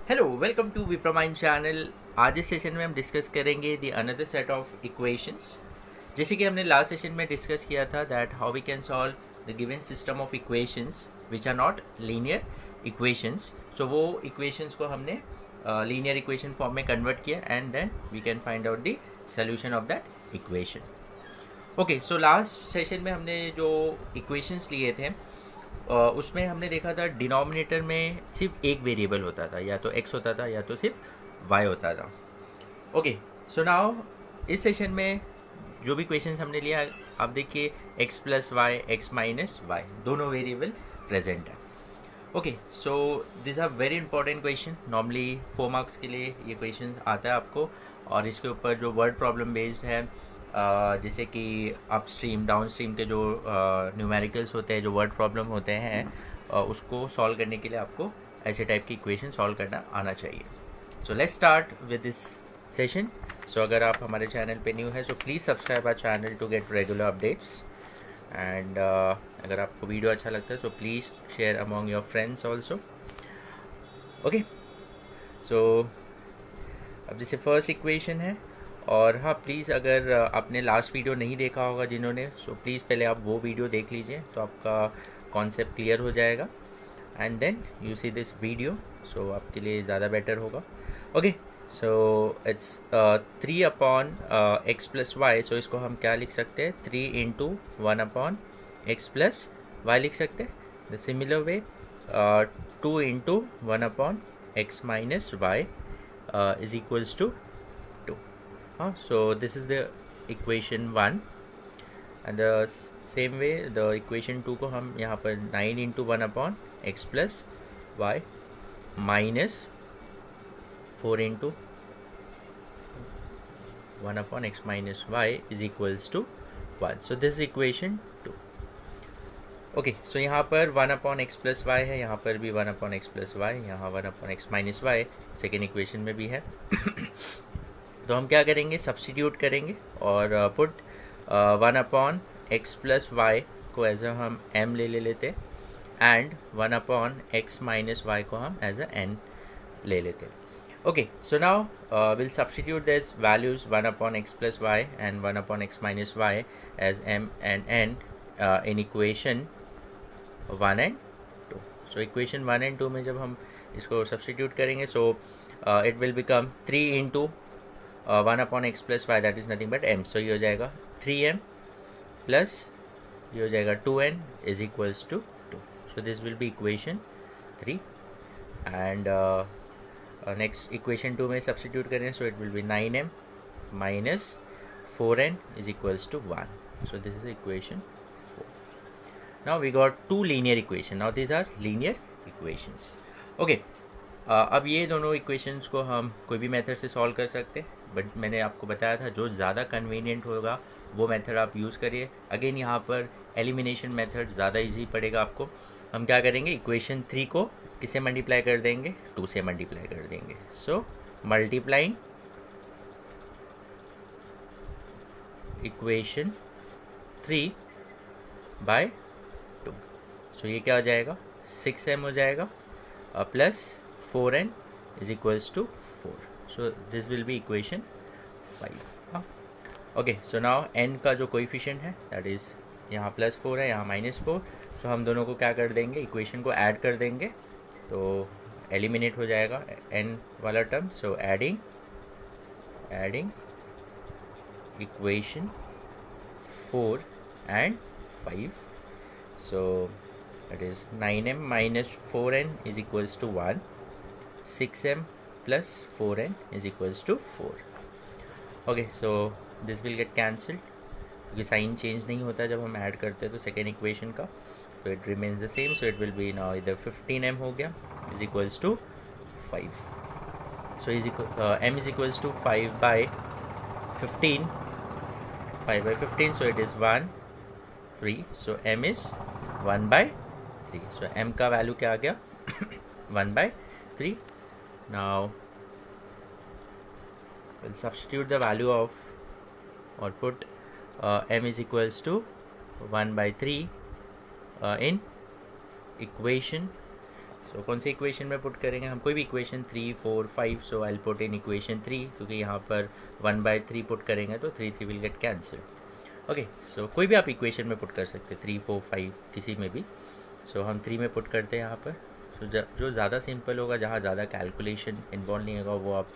Hello welcome to Wipromind channel. आज इस session में हम डिस्कस करेंगे the another set of equations. जैसे कि हमने लास्ट सेशन में डिस्कस किया था that how we can solve the given system of equations which are not linear equations. So वो इक्वेशंस को हमने लीनियर इक्वेशन फॉर्म में कन्वर्ट किया and then we can find out the solution of that equation. Okay, so last session में हमने जो equations लिए थे उसमें हमने देखा था डिनोमिनेटर में सिर्फ एक वेरिएबल होता था, या तो x होता था या तो सिर्फ y होता था। ओके, सो नाउ इस सेशन में जो भी क्वेश्चंस हमने लिया आप देखिए x plus y x minus y दोनों वेरिएबल प्रेजेंट है। Okay, so this are very important question. Normally 4 marks के लिए ये क्वेश्चन आता है आपको, और इसके ऊपर जो वर्ड प्रॉब्लम बेस्ड है जैसे कि अपस्ट्रीम डाउन स्ट्रीम के जो न्यूमेरिकल्स होते हैं, जो वर्ड प्रॉब्लम होते हैं, उसको सॉल्व करने के लिए आपको ऐसे टाइप की इक्वेशन सॉल्व करना आना चाहिए। So let's start with this session. So अगर आप हमारे चैनल पे न्यू है so please subscribe our channel to get regular updates, and अगर आपको वीडियो अच्छा लगता है so please share among your friends also. Okay, so अब जैसे फर्स्ट इक्वेशन है, और हाँ प्लीज़ अगर आपने लास्ट वीडियो नहीं देखा होगा जिन्होंने, सो प्लीज़ पहले आप वो वीडियो देख लीजिए तो आपका कॉन्सेप्ट क्लियर हो जाएगा, and then you see this video, so आपके लिए ज़्यादा बेटर होगा। Okay, so it's 3 upon x plus y. So इसको हम क्या लिख सकते हैं, 3 into 1 upon x plus y लिख सकते हैं। The similar way 2 into 1 upon x minus y is equals to 2. So this is the equation 1, and the same way the equation 2 को हम यहाँ पर 9 into 1 upon x plus y minus 4 into 1 upon x minus y is equals to 1. So this equation 2. Okay, so यहाँ पर 1 upon x plus y है, यहाँ पर भी 1 अपॉन एक्स प्लस वाई, यहाँ 1 upon x minus y second equation में भी है। तो हम क्या करेंगे, सब्स्टिट्यूट करेंगे और put 1 upon x plus y को एज अ हम m ले लेते, and 1 upon x minus y को हम एज अ n ले लेते। Okay, so now will substitute this values 1 upon x plus y and 1 upon x minus y as m and n in equation 1 and 2. So equation 1 and 2 में जब हम इसको substitute करेंगे so it will become 3 into 1 upon x plus y that is nothing but m. So ये हो जाएगा 3m plus ये हो जाएगा 2n is equals to 2. So this will be equation 3, and next equation 2 में सब्स्टिट्यूट करें so it will be 9m minus 4n is equals to 1. So this is equation 4. Now we got two linear equation. Now these are linear equations. Okay, अब ये दोनों equations को हम कोई भी method से सॉल्व कर सकते हैं, बट मैंने आपको बताया था जो ज़्यादा कन्वीनियंट होगा वो मेथड आप यूज़ करिए। अगेन यहाँ पर एलिमिनेशन मेथड ज़्यादा इजी पड़ेगा आपको। हम क्या करेंगे, इक्वेशन 3 को किसे मल्टीप्लाई कर देंगे, 2 से मल्टीप्लाई कर देंगे। So multiplying equation 3 by 2. So ये क्या हो जाएगा, 6m हो जाएगा plus 4n is equals to 4. So this will be equation 5. Okay, so now n का जो कोएफिशिएंट है दैट इज़ यहाँ प्लस 4 है, यहाँ माइनस 4. सो हम दोनों को क्या कर देंगे, इक्वेशन को ऐड कर देंगे तो एलिमिनेट हो जाएगा n वाला term. So adding equation 4 and 5. So that is 9m minus 4n is equals to 1. 6m plus 4n is equals to 4. Okay, so this will get cancelled क्योंकि साइन चेंज नहीं होता जब हम ऐड करते हैं तो सेकेंड इक्वेशन का, तो it remains the same. So it will be now इधर 15m हो गया is equals to 5. So m is equals to 5 by 15. 5 by 15, so it is 1 3. So m is 1 by 3. So m का value क्या आ गया 1 by 3. Now we'll substitute the value of or put m is equals to 1 by 3 in equation सो कौन सी equation में put करेंगे, हम कोई भी equation 3, 4, 5, so I will put in equation 3 क्योंकि यहाँ पर 1/3 पुट करेंगे तो 3 विल गेट कैंसिल। ओके, सो कोई भी आप इक्वेशन में पुट कर सकते हैं, 3, 4, 5 किसी में भी। सो हम 3 में पुट करते हैं यहाँ पर। सो जो ज़्यादा सिंपल होगा, जहाँ ज़्यादा कैलकुलेशन इन्वॉल्व नहीं होगा, वो आप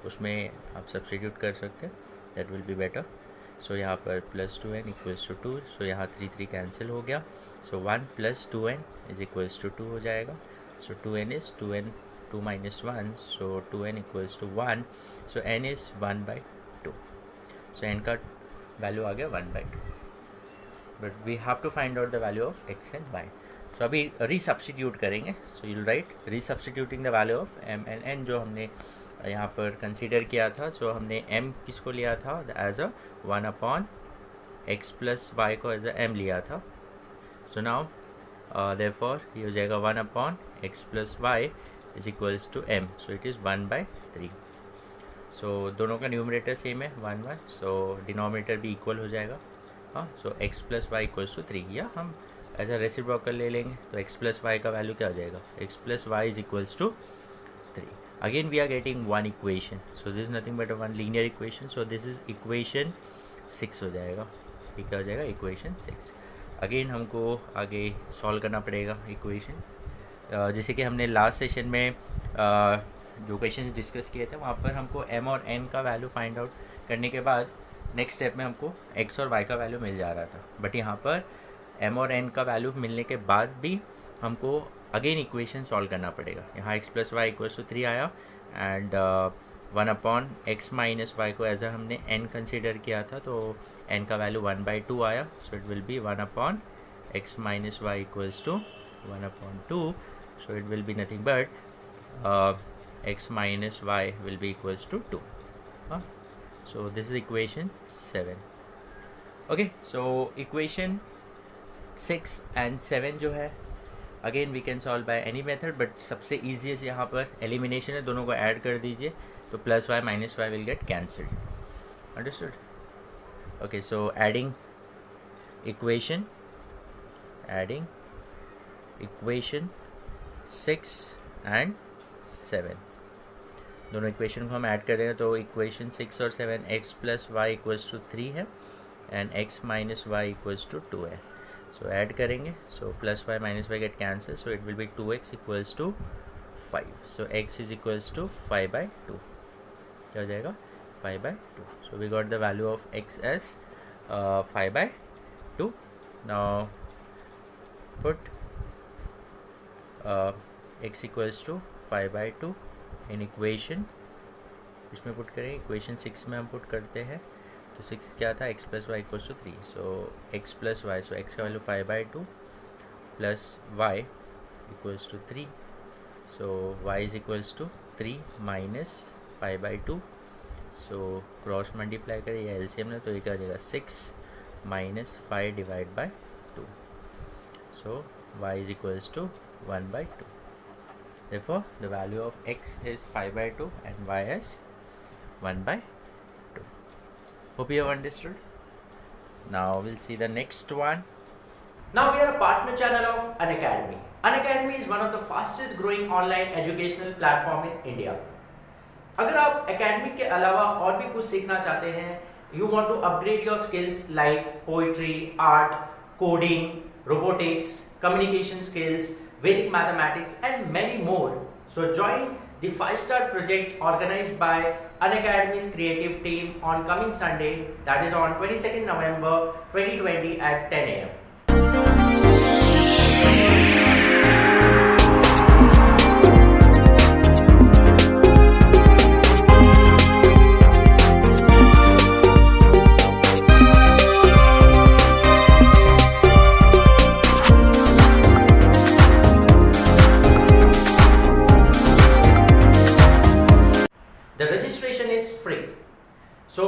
उसमें आप सब्स्टिट्यूट कर सकते हैं, दैट विल बी बेटर। सो यहाँ पर +2n इक्वल्स टू 2, सो यहाँ 3 कैंसिल हो गया। सो 1 + 2n इज इक्वल्स टू 2 हो जाएगा। So 2n is 2n, 2 - 1, so 2n equals to 1, so n is 1/2। So n का वैल्यू आ गया 1/2, but we have to find out the value of x and y। So अभी resubstitute करेंगे। So you will write resubstituting the value of m and n जो हमने यहाँ पर consider किया था। सो हमने m किसको लिया था, एज अ 1/x + y को एज अ m लिया था। सो नाउ देयरफॉर ये हो जाएगा 1/x + y is equals to m, so it is 1/3। So दोनों का न्यूमरेटर सेम है 1 1, सो डिनोमिनेटर भी इक्वल हो जाएगा। हाँ, सो x + y इक्वल्स टू 3, या हम एज अ रेसिप्रोकल ले लेंगे तो x + y का वैल्यू क्या हो जाएगा, x + y is equals to 3। Again we are getting one equation, so this is nothing but a one linear equation, so this is equation 6 हो जाएगा। ये क्या हो जाएगा, equation 6। अगेन हमको आगे सॉल्व करना पड़ेगा इक्वेशन, जैसे कि हमने लास्ट सेशन में जो क्वेश्चंस डिस्कस किए थे वहाँ पर हमको m और n का वैल्यू फाइंड आउट करने के बाद नेक्स्ट स्टेप में हमको x और y का वैल्यू मिल जा रहा था, बट यहाँ पर m और n का वैल्यू मिलने के बाद भी हमको अगेन इक्वेशन सॉल्व करना पड़ेगा। यहाँ x + y इक्वल्स टू 3 आया, एंड 1/x - y को एज अ हमने n कंसिडर किया था, तो n का वैल्यू 1/2 आया। So it will be 1/x - y equals to 1/2, so it will be nothing but x - y will be equals to 2। So this is equation 7। Okay, so equation 6 and 7 जो है again we can solve by any method, but सबसे easiest यहाँ पर elimination है, दोनों को add कर दीजिए तो +y - y will get cancelled. Understood? Okay, so adding equation 6 and 7, दोनों इक्वेशन को हम ऐड कर रहे हैं, तो इक्वेशन 6 और 7 x + y इक्वल्स टू 3 है and x - y equals to 2 है। सो ऐड करेंगे, so +y - y get cancel, so it will be 2x equals to 5, so x is equals to 5/2। क्या हो जाएगा, 5/2। So we got the value of x as 5/2। Now put x equals to 5/2 in equation, इसमें put करेंगे equation 6 में हम put करते हैं, तो 6 क्या था, x + y equals to 3, so x + y, so x का value 5/2 plus y equals to 3, so y is equals to 3 minus 5/2, so cross multiply करें या एलसीएम में, तो ये क्या हो जाएगा 6 minus 5 divide by 2, so y is equals to 1/2। Therefore, the value of x is 5/2 and y is 1/2. Hope you have understood. Now we'll see the next one. Now we are a partner channel of Unacademy. Unacademy is one of the fastest growing online educational platform in India. अगर आप Academy के अलावा और भी कुछ सीखना चाहते हैं, you want to upgrade your skills like poetry, art, coding, robotics, communication skills, Vedic mathematics and many more. So join the 5-star project organized by Unacademy's creative team on coming Sunday, that is on 22nd November 2020 at 10 a.m. The registration is free. So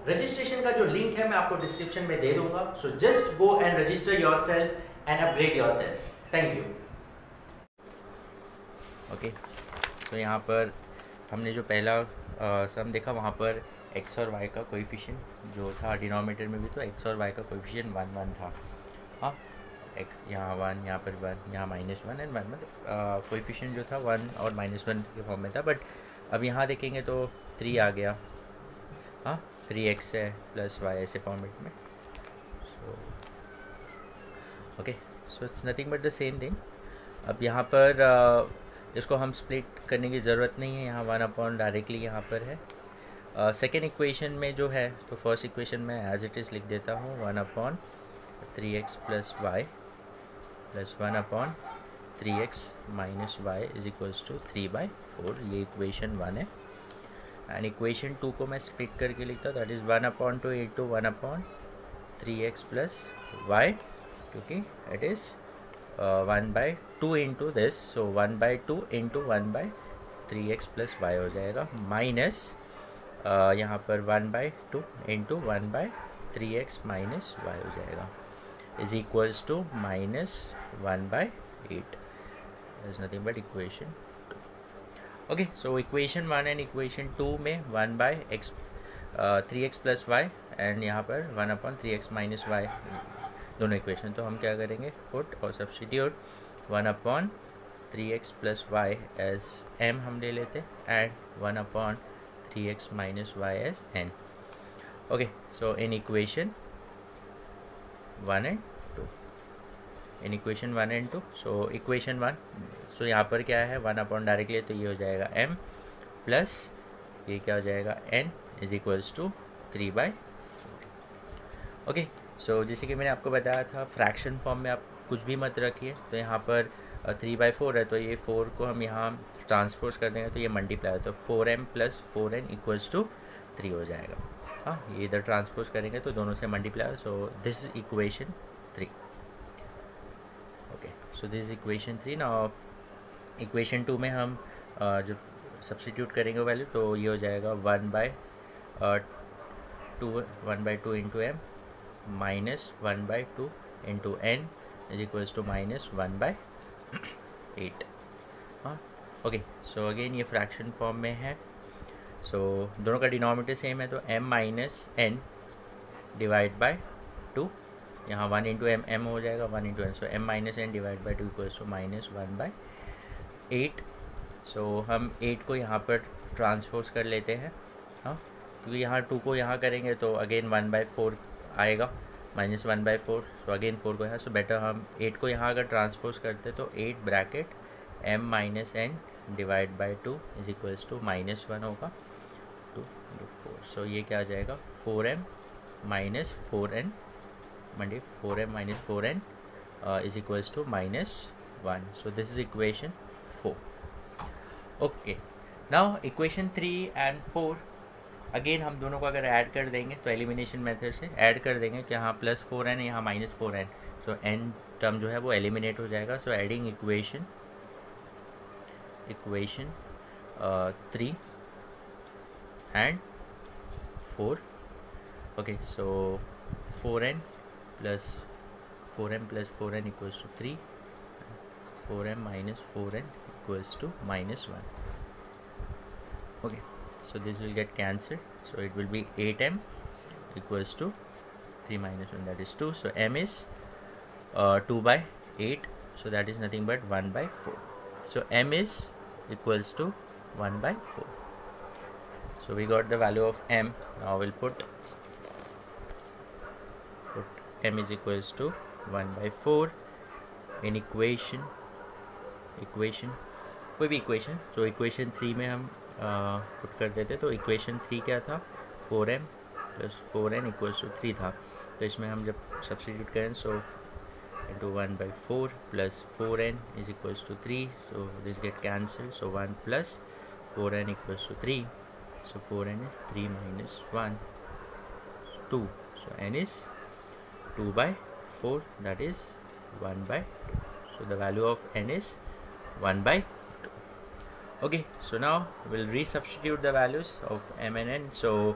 registration का जो link है मैं आपको description में दे दूंगा. So just go and register yourself and upgrade yourself. Thank you. Okay, तो यहाँ पर हमने जो पहला सम देखा वहाँ पर x और y का कोएफिशिएंट जो था डिनोमिनेटर में भी, तो x और y का कोएफिशिएंट 1 1 था। हाँ, एक्स, यहाँ 1, यहाँ पर 1, यहाँ -1 एंड 1, मतलब कोएफिशिएंट जो था 1 और -1 के फॉर्म में था, बट अब यहाँ देखेंगे तो 3 आ गया, हाँ 3x है प्लस y ऐसे फॉर्मेट में. So okay, so it's nothing but the same thing. अब यहाँ पर इसको हम स्प्लिट करने की ज़रूरत नहीं है, यहाँ 1 डायरेक्टली यहाँ पर है. सेकेंड इक्वेशन में जो है, तो फर्स्ट इक्वेशन में एज इट इज़ लिख देता हूँ 1/3x plus y plus 1/3x minus y is equals to 3/4. ये इक्वेशन 1 है. एंड इक्वेशन 2 को मैं स्प्लिट करके लिखता हूँ, that is 1/2 into 1/3x plus y, क्योंकि it is 1/2 into this, so 1/2 into 1/3x plus y हो जाएगा, माइनस यहाँ पर 1/2 इंटू 1/3x माइनस वाई हो जाएगा, is equals to -1/8. Is nothing but equation 2. Okay, so equation 1 and equation 2 में 3x plus y and यहाँ पर 1/3x माइनस वाई दोनों इक्वेशन. तो हम क्या करेंगे, पुट और substitute 1/3x plus y as m हम ले लेते and 1/3x minus y as n. Okay, so in equation 1 and 2, in equation 1 and 2, so equation 1, so यहाँ पर क्या है 1 डायरेक्टली, तो ये हो जाएगा m प्लस ये क्या हो जाएगा n is equals to 3/4. Okay, so जैसे कि मैंने आपको बताया था फ्रैक्शन फॉर्म में आप कुछ भी मत रखिए. तो यहाँ पर 3/4 है, तो ये 4 को हम यहाँ ट्रांसपोज कर देंगे तो ये मल्टीप्लाई, तो 4m plus 4n equals to 3 हो जाएगा. हाँ, ये इधर ट्रांसपोज करेंगे तो दोनों से multiply, so this is equation 3. Okay, so this is equation 3. Now equation 2 में हम जो सब्स्टिट्यूट करेंगे वैल्यू, तो ये हो जाएगा 1/2 into m minus 1/2 into n is equals to -1/8. हाँ, ओके, सो अगेन ये फ्रैक्शन फॉर्म में है, सो दोनों का डिनोमिनेटर सेम है, तो m minus n divide by 2, यहाँ 1 इंटू m हो जाएगा 1 into n, so m minus n divide by 2 equals to -1/8. So हम 8 को यहाँ पर ट्रांसपोज कर लेते हैं, हाँ, क्योंकि यहाँ 2 को यहाँ करेंगे तो अगेन 1/4 आएगा, -1/4, तो अगेन 4 को यहाँ, सो बेटर हम 8 को यहाँ अगर ट्रांसपोज करते तो 8 bracket m minus n divide by 2 is equals to -1 होगा 2 इंटू 4. सो ये क्या आ जाएगा 4m minus 4n Monday 4m minus 4n is equals to -1. So this is equation 4. Okay, now equation 3 and 4 again हम दोनों को अगर ऐड कर देंगे तो एलिमिनेशन मेथड से ऐड कर देंगे कि यहाँ +4n है, यहाँ -4n, सो n टर्म जो है वो एलिमिनेट हो जाएगा. So adding equation 3 and 4. Okay, so 4m plus 4n equals to 3, 4m minus 4n equals to -1. Okay, so this will get cancelled, so it will be 8m equals to 3 minus 1, that is 2. So m is 2/8, so that is nothing but 1/4. So m is equals to 1/4. So we got the value of m. Now we'll put m is equals to 1/4 in equation कोई भी equation. तो equation 3 में हम put कर देते, तो equation 3 क्या था 4m plus 4n equals to 3 था, तो इसमें हम जब सब्स्टिट्यूट करें सो into 1/4 plus 4n is equals to 3, so this get cancelled, so 1 plus 4n equals to 3, so 4n is 3 minus 1 2, so n is 2/4, that is 1/2. So the value of n is 1/2. Okay, so now we'll resubstitute the values of m and n. So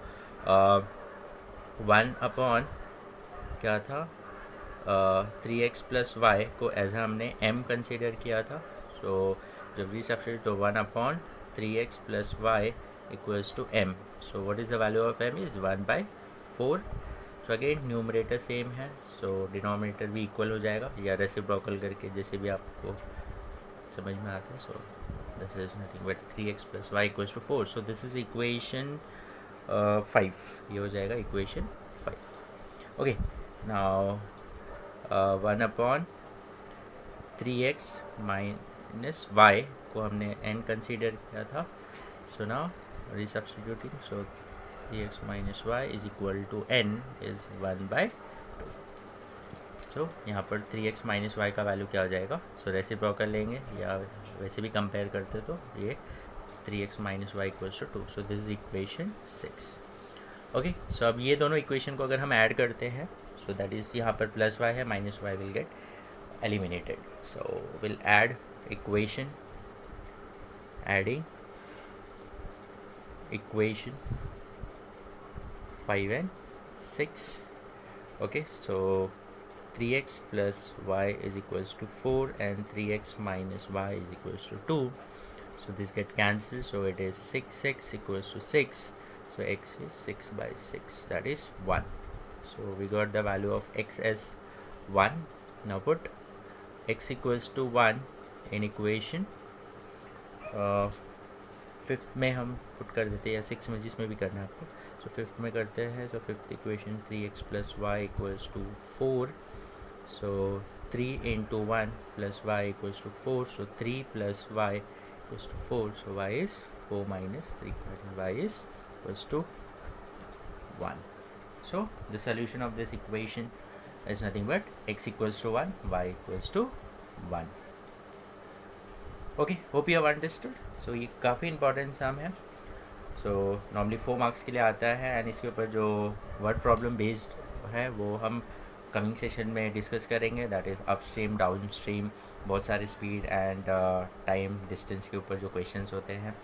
1 upon क्या था 3x plus y को as हमने m consider किया था, so जब resubstitute तो 1/3x plus y equals to m. So what is the value of m is 1/4. So again numerator same है, so denominator भी इक्वल हो जाएगा या रेसिप्रोकल करके जैसे भी आपको समझ में आता है. So this is nothing but 3x plus y equals to 4. So this is equation 5. ये हो जाएगा equation 5. Okay, now 1/3x minus y को हमने n कंसीडर किया था. So now resubstituting, so 3x minus y is equal to n is 1/2. So यहाँ पर 3x minus Y का वैल्यू क्या हो जाएगा. सो रेसिप्रोकल लेंगे या वैसे भी कंपेयर करते तो ये 3x minus y equals to 2. So this is equation 6. Okay, so अब ये दोनों इक्वेशन को अगर हम ऐड करते हैं, सो दैट इज़ यहाँ पर प्लस वाई है, minus y will get eliminated. So will add equation, adding equation 5 and 6. Okay, so 3x plus y is equals to 4 and 3x minus y is equals to 2. So this get cancelled, so it is 6x equals to 6. So x is 6/6, that is 1. So we got the value of x as 1. Now put x equals to 1 in equation 5th में हम put कर देते हैं या 6 में, जिसमें भी करना है आपको. सो 5th में करते हैं. So 5th equation 3x plus y equals to 4. So 3 into 1 plus y equals to 4. So 3 plus y equals to 4. So y is 4 minus 3. Y is equals to 1. So the solution of this equation is nothing but x equals to 1, y equals to 1. Okay, hope you have understood. So ये काफ़ी important सम है. So normally 4 marks के लिए आता है and इसके ऊपर जो वर्ड प्रॉब्लम बेस्ड है वो हम कमिंग सेशन में डिस्कस करेंगे. That is upstream, down stream, बहुत सारे स्पीड एंड टाइम डिस्टेंस के ऊपर जो क्वेश्चंस होते हैं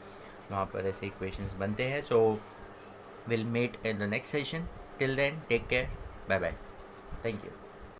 वहाँ पर ऐसे इक्वेशंस बनते हैं. So will meet in the next session. Till then, take care. Bye bye. Thank you.